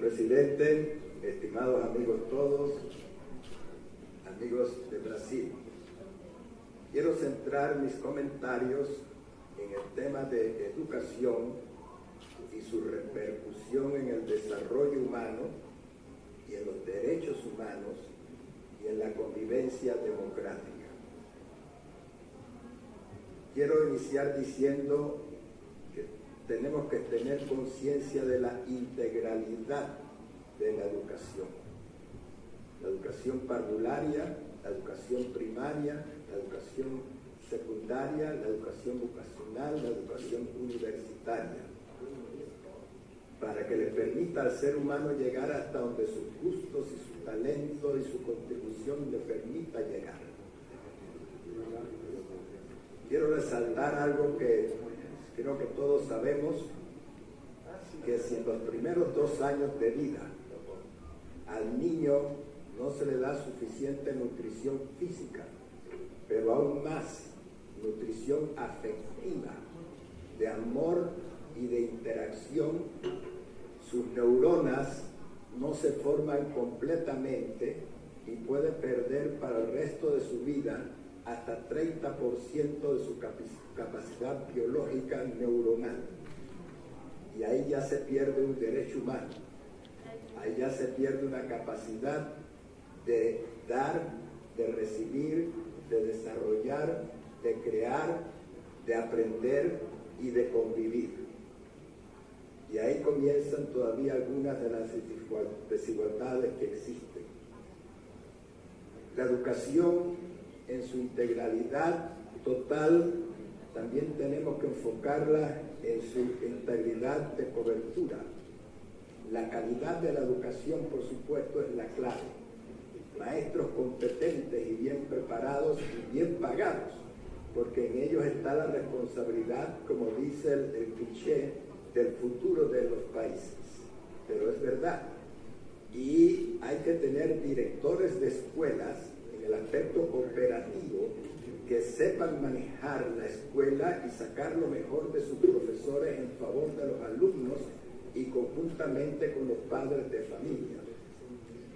presidente, estimados amigos todos, amigos de Brasil, quiero centrar mis comentarios en el tema de educación y su repercusión en el desarrollo humano y en los derechos humanos y en la convivencia democrática. Quiero iniciar diciendo que tenemos que tener conciencia de la integralidad de la educación parvularia, la educación primaria, la educación secundaria, la educación vocacional, la educación universitaria, para que le permita al ser humano llegar hasta donde sus gustos y su talento y su contribución le permita llegar. Quiero resaltar algo que creo que todos sabemos, que si en los primeros 2 años de vida al niño no se le da suficiente nutrición física, pero aún más nutrición afectiva, de amor y de interacción, sus neuronas no se forman completamente y puede perder para el resto de su vida hasta 30% de su capacidad biológica neuronal. Y ahí ya se pierde un derecho humano, ahí ya se pierde una capacidad de dar, de recibir, de desarrollar, de crear, de aprender y de convivir. Y ahí comienzan todavía algunas de las desigualdades que existen. La educación en su integralidad total también tenemos que enfocarla en su integridad de cobertura. La calidad de la educación, por supuesto, es la clave. Maestros competentes y bien preparados y bien pagados, porque en ellos está la responsabilidad, como dice el cliché, del futuro de los países. Pero es verdad. Y hay que tener directores de escuelas en el aspecto operativo que sepan manejar la escuela y sacar lo mejor de sus profesores en favor de los alumnos y conjuntamente con los padres de familia.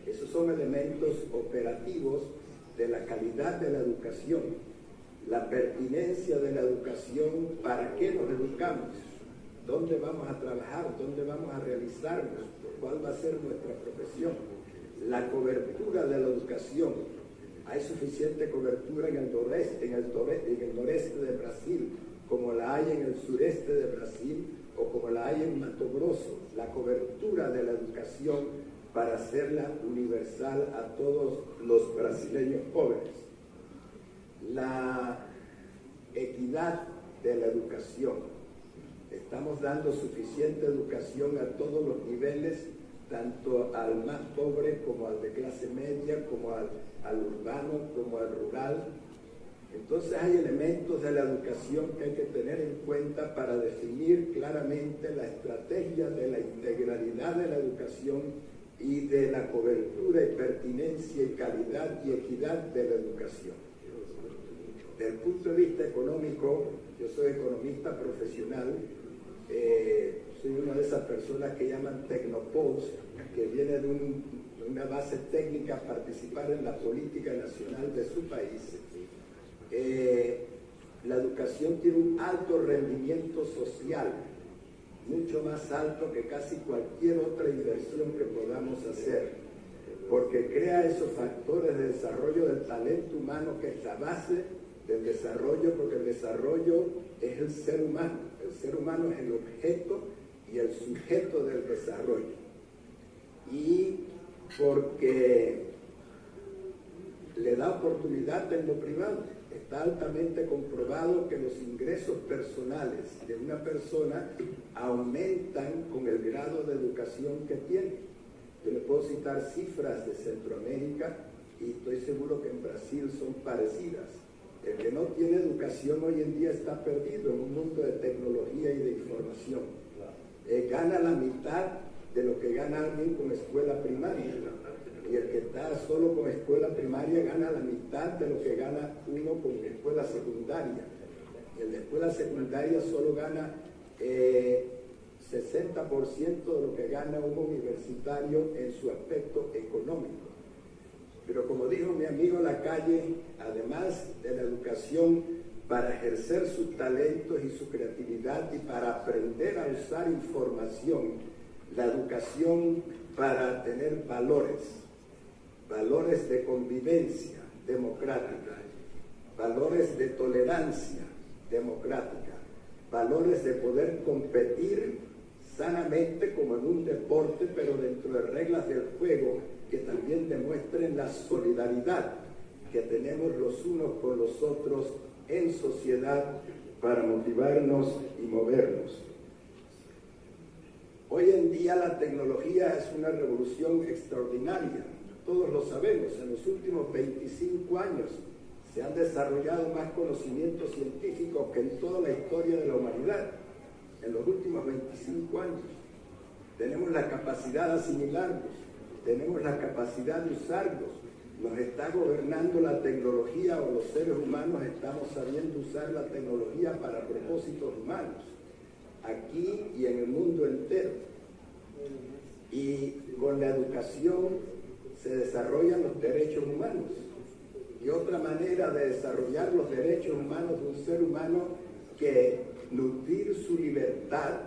Esos son elementos operativos de la calidad de la educación, la pertinencia de la educación, para qué nos educamos, dónde vamos a trabajar, dónde vamos a realizarnos, cuál va a ser nuestra profesión, la cobertura de la educación. Hay suficiente cobertura en el noreste de Brasil, como la hay en el sureste de Brasil o como la hay en Mato Grosso. La cobertura de la educación para hacerla universal a todos los brasileños pobres. La equidad de la educación. Estamos dando suficiente educación a todos los niveles, tanto al más pobre como al de clase media, como al urbano, como al rural. Entonces hay elementos de la educación que hay que tener en cuenta para definir claramente la estrategia de la integralidad de la educación y de la cobertura y pertinencia y calidad y equidad de la educación. Desde el punto de vista económico, yo soy economista profesional, soy una de esas personas que llaman tecnopods, que viene de una base técnica a participar en la política nacional de su país. La educación tiene un alto rendimiento social, mucho más alto que casi cualquier otra inversión que podamos hacer, porque crea esos factores de desarrollo del talento humano, que es la base del desarrollo, porque el desarrollo es el ser humano. El ser humano es el objeto y el sujeto del desarrollo. Y porque le da oportunidad en lo privado. Está altamente comprobado que los ingresos personales de una persona aumentan con el grado de educación que tiene. Yo le puedo citar cifras de Centroamérica y estoy seguro que en Brasil son parecidas. El que no tiene educación hoy en día está perdido en un mundo de tecnología y de información. Gana la mitad de lo que gana alguien con escuela primaria. Y el que está solo con escuela primaria gana la mitad de lo que gana uno con escuela secundaria. Y el de escuela secundaria solo gana 60% 60% de lo que gana un universitario en su aspecto económico. Pero como dijo mi amigo Lacalle, además de la educación para ejercer sus talentos y su creatividad y para aprender a usar información, la educación para tener valores de convivencia democrática, valores de tolerancia democrática, valores de poder competir sanamente como en un deporte, pero dentro de reglas del juego que también demuestren la solidaridad que tenemos los unos con los otros en sociedad para motivarnos y movernos. Hoy en día la tecnología es una revolución extraordinaria, todos lo sabemos. En los últimos 25 años se han desarrollado más conocimientos científicos que en toda la historia de la humanidad. En los últimos 25 años tenemos la capacidad de asimilarlos, tenemos la capacidad de usarlos. Nos está gobernando la tecnología, o los seres humanos estamos sabiendo usar la tecnología para propósitos humanos, aquí y en el mundo entero. Y con la educación se desarrollan los derechos humanos. Y otra manera de desarrollar los derechos humanos de un ser humano que nutrir su libertad,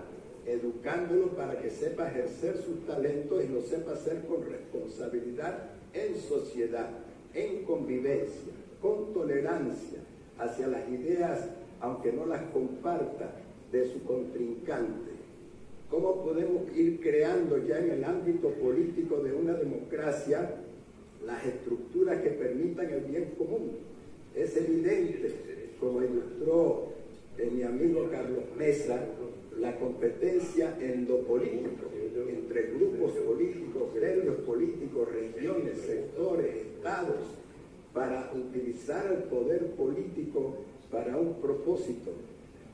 educándolo para que sepa ejercer sus talentos y lo sepa hacer con responsabilidad en sociedad, en convivencia, con tolerancia hacia las ideas, aunque no las comparta, de su contrincante. ¿Cómo podemos ir creando ya en el ámbito político de una democracia las estructuras que permitan el bien común? Es evidente, como ilustró mi amigo Carlos Mesa, la competencia en lo político, entre grupos políticos, gremios políticos, regiones, sectores, estados, para utilizar el poder político para un propósito.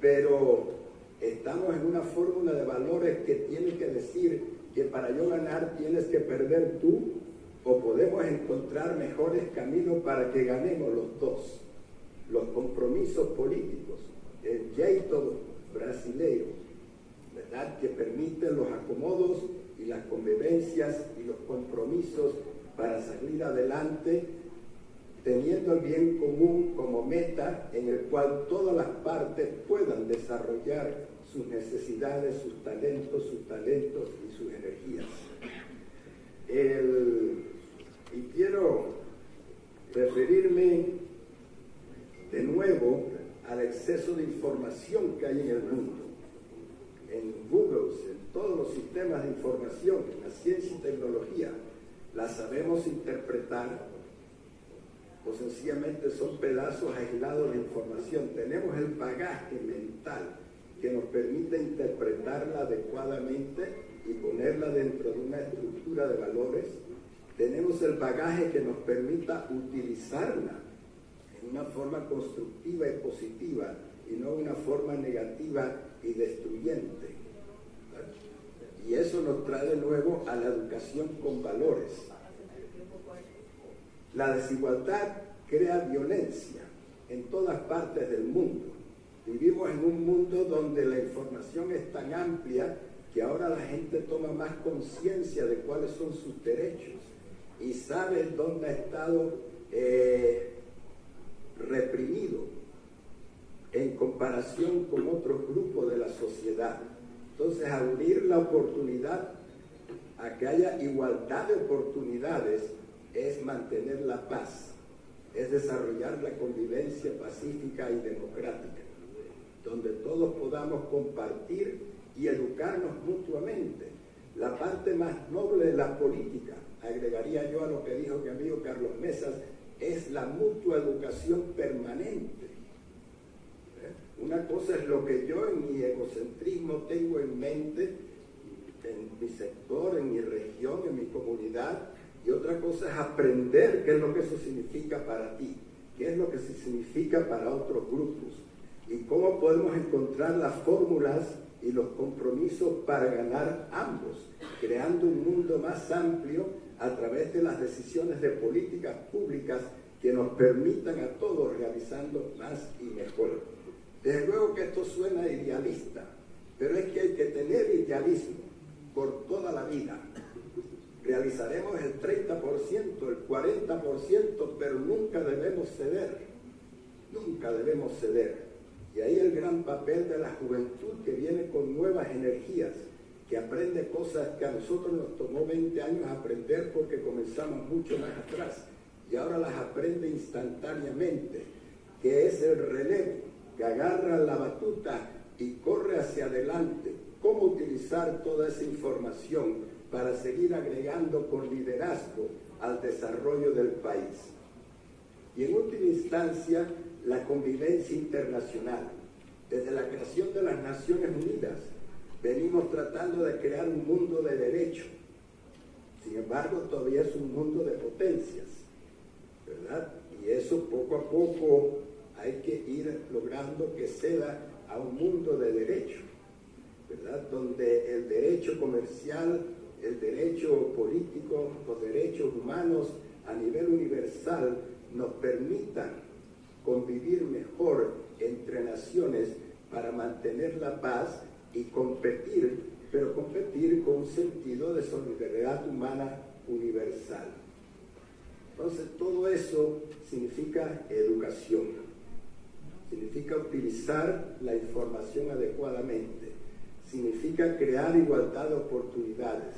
Pero estamos en una fórmula de valores que tiene que decir que para yo ganar tienes que perder tú, o podemos encontrar mejores caminos para que ganemos los dos. Los compromisos políticos, el jeito brasileiro, ¿verdad?, que permiten los acomodos y las convivencias y los compromisos para salir adelante, teniendo el bien común como meta en el cual todas las partes puedan desarrollar sus necesidades, sus talentos y sus energías. Y quiero referirme de nuevo al exceso de información que hay en el mundo, en Google, en todos los sistemas de información, en la ciencia y tecnología. ¿La sabemos interpretar o sencillamente son pedazos aislados de información? Tenemos el bagaje mental que nos permite interpretarla adecuadamente y ponerla dentro de una estructura de valores. Tenemos el bagaje que nos permita utilizarla en una forma constructiva y positiva y no una forma negativa y destruyente. Y eso nos trae de nuevo a la educación con valores. La desigualdad crea violencia en todas partes del mundo. Vivimos en un mundo donde la información es tan amplia que ahora la gente toma más conciencia de cuáles son sus derechos y sabe dónde ha estado reprimido en comparación con otros grupos de la sociedad. Entonces, abrir la oportunidad a que haya igualdad de oportunidades es mantener la paz, es desarrollar la convivencia pacífica y democrática, donde todos podamos compartir y educarnos mutuamente. La parte más noble de la política, agregaría yo a lo que dijo mi amigo Carlos Mesas, es la mutua educación permanente. Una cosa es lo que yo en mi egocentrismo tengo en mente, en mi sector, en mi región, en mi comunidad, y otra cosa es aprender qué es lo que eso significa para ti, qué es lo que significa para otros grupos, y cómo podemos encontrar las fórmulas y los compromisos para ganar ambos, creando un mundo más amplio a través de las decisiones de políticas públicas que nos permitan a todos realizando más y mejor. Desde luego que esto suena idealista, pero es que hay que tener idealismo por toda la vida. Realizaremos el 30%, el 40%, pero nunca debemos ceder. Nunca debemos ceder. Y ahí el gran papel de la juventud, que viene con nuevas energías, que aprende cosas que a nosotros nos tomó 20 años aprender porque comenzamos mucho más atrás. Y ahora las aprende instantáneamente, que es el relevo, que agarra la batuta y corre hacia adelante. Cómo utilizar toda esa información para seguir agregando con liderazgo al desarrollo del país. Y en última instancia, la convivencia internacional. Desde la creación de las Naciones Unidas, venimos tratando de crear un mundo de derecho. Sin embargo, todavía es un mundo de potencias, ¿verdad? Y eso poco a poco hay que ir logrando que ceda a un mundo de derecho, ¿verdad? Donde el derecho comercial, el derecho político, los derechos humanos a nivel universal nos permitan convivir mejor entre naciones para mantener la paz y competir, pero competir con un sentido de solidaridad humana universal. Entonces, todo eso significa educación, significa utilizar la información adecuadamente, significa crear igualdad de oportunidades,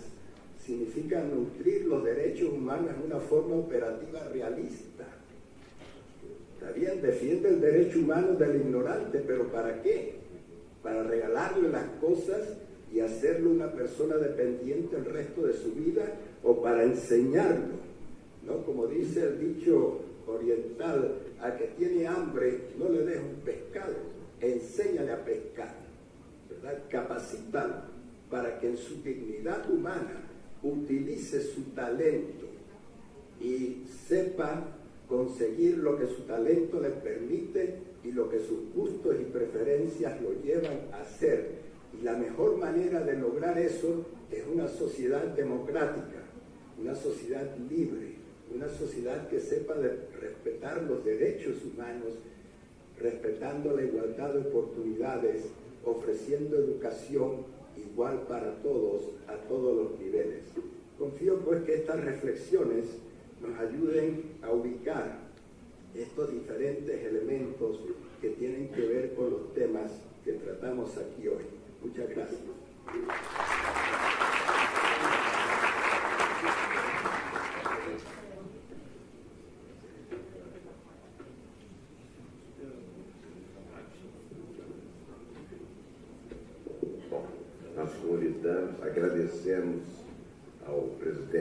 significa nutrir los derechos humanos en una forma operativa realista. Está bien, defiende el derecho humano del ignorante, pero ¿para qué? Para regalarle las cosas y hacerlo una persona dependiente el resto de su vida, o para enseñarlo, ¿no? Como dice el dicho oriental, a que tiene hambre no le des un pescado, enséñale a pescar, ¿verdad? Capacítalo para que en su dignidad humana utilice su talento y sepa conseguir lo que su talento le permite y lo que sus gustos y preferencias lo llevan a hacer. Y la mejor manera de lograr eso es una sociedad democrática, una sociedad libre, una sociedad que sepa respetar los derechos humanos, respetando la igualdad de oportunidades, ofreciendo educación igual para todos, a todos los niveles. Confío pues que estas reflexiones nos ayuden a ubicar estos diferentes elementos que tienen que ver con los temas que tratamos aquí hoy. Muchas gracias. Nós convidamos, agradecemos ao presidente